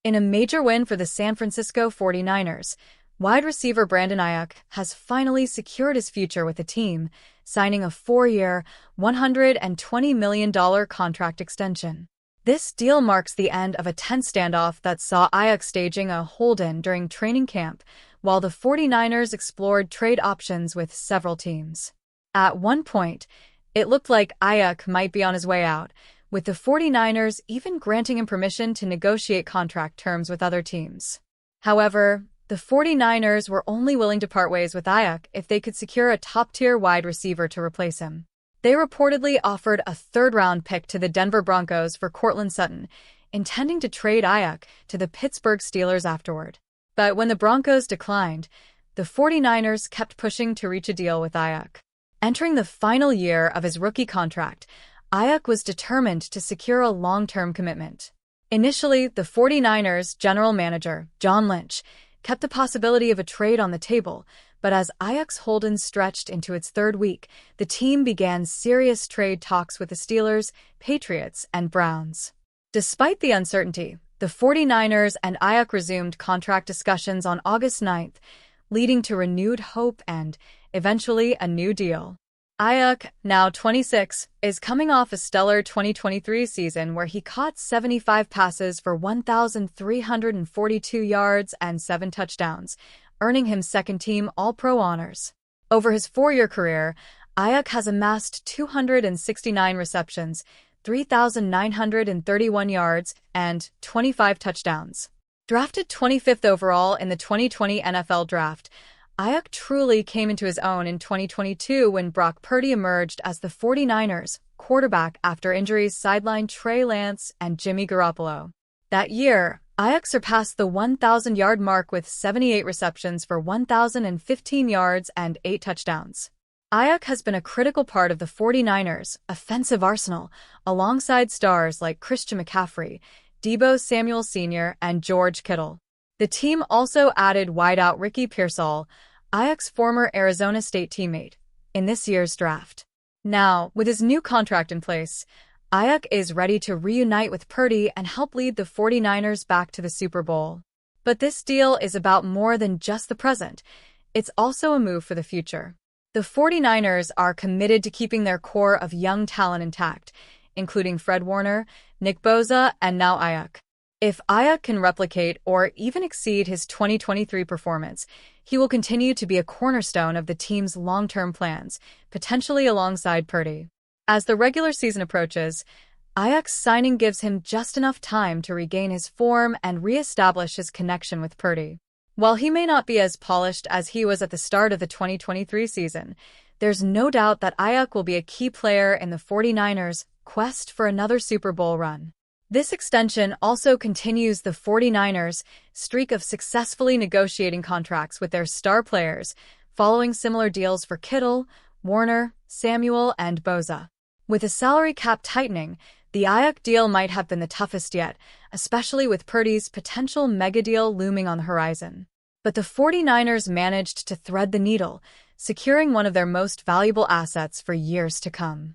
In a major win for the San Francisco 49ers, wide receiver Brandon Aiyuk has finally secured his future with the team, signing a 4-year, $120 million contract extension. This deal marks the end of a tense standoff that saw Aiyuk staging a hold-in during training camp, while the 49ers explored trade options with several teams. At one point, it looked like Aiyuk might be on his way out, with the 49ers even granting him permission to negotiate contract terms with other teams. However, the 49ers were only willing to part ways with Aiyuk if they could secure a top-tier wide receiver to replace him. They reportedly offered a third-round pick to the Denver Broncos for Courtland Sutton, intending to trade Aiyuk to the Pittsburgh Steelers afterward. But when the Broncos declined, the 49ers kept pushing to reach a deal with Aiyuk. Entering the final year of his rookie contract, Aiyuk was determined to secure a long-term commitment. Initially, the 49ers general manager, John Lynch, kept the possibility of a trade on the table, but as Aiyuk's hold-in stretched into its third week, the team began serious trade talks with the Steelers, Patriots, and Browns. Despite the uncertainty, the 49ers and Aiyuk resumed contract discussions on August 9th, leading to renewed hope and, eventually, a new deal. Aiyuk, now 26, is coming off a stellar 2023 season where he caught 75 passes for 1,342 yards and 7 touchdowns, earning him second-team All-Pro honors. Over his 4-year career, Aiyuk has amassed 269 receptions, 3,931 yards, and 25 touchdowns. Drafted 25th overall in the 2020 NFL Draft, Aiyuk truly came into his own in 2022 when Brock Purdy emerged as the 49ers quarterback after injuries sidelined Trey Lance and Jimmy Garoppolo. That year, Aiyuk surpassed the 1,000-yard mark with 78 receptions for 1,015 yards and 8 touchdowns. Aiyuk has been a critical part of the 49ers' offensive arsenal, alongside stars like Christian McCaffrey, Deebo Samuel Sr., and George Kittle. The team also added wideout Ricky Pearsall, Aiyuk's former Arizona State teammate, in this year's draft. Now, with his new contract in place, Aiyuk is ready to reunite with Purdy and help lead the 49ers back to the Super Bowl. But this deal is about more than just the present. It's also a move for the future. The 49ers are committed to keeping their core of young talent intact, including Fred Warner, Nick Bosa, and now Aiyuk. If Aiyuk can replicate or even exceed his 2023 performance, he will continue to be a cornerstone of the team's long-term plans, potentially alongside Purdy. As the regular season approaches, Aiyuk's signing gives him just enough time to regain his form and re-establish his connection with Purdy. While he may not be as polished as he was at the start of the 2023 season, there's no doubt that Aiyuk will be a key player in the 49ers' quest for another Super Bowl run. This extension also continues the 49ers' streak of successfully negotiating contracts with their star players, following similar deals for Kittle, Warner, Samuel, and Bosa. With a salary cap tightening, the Aiyuk deal might have been the toughest yet, especially with Purdy's potential mega deal looming on the horizon. But the 49ers managed to thread the needle, securing one of their most valuable assets for years to come.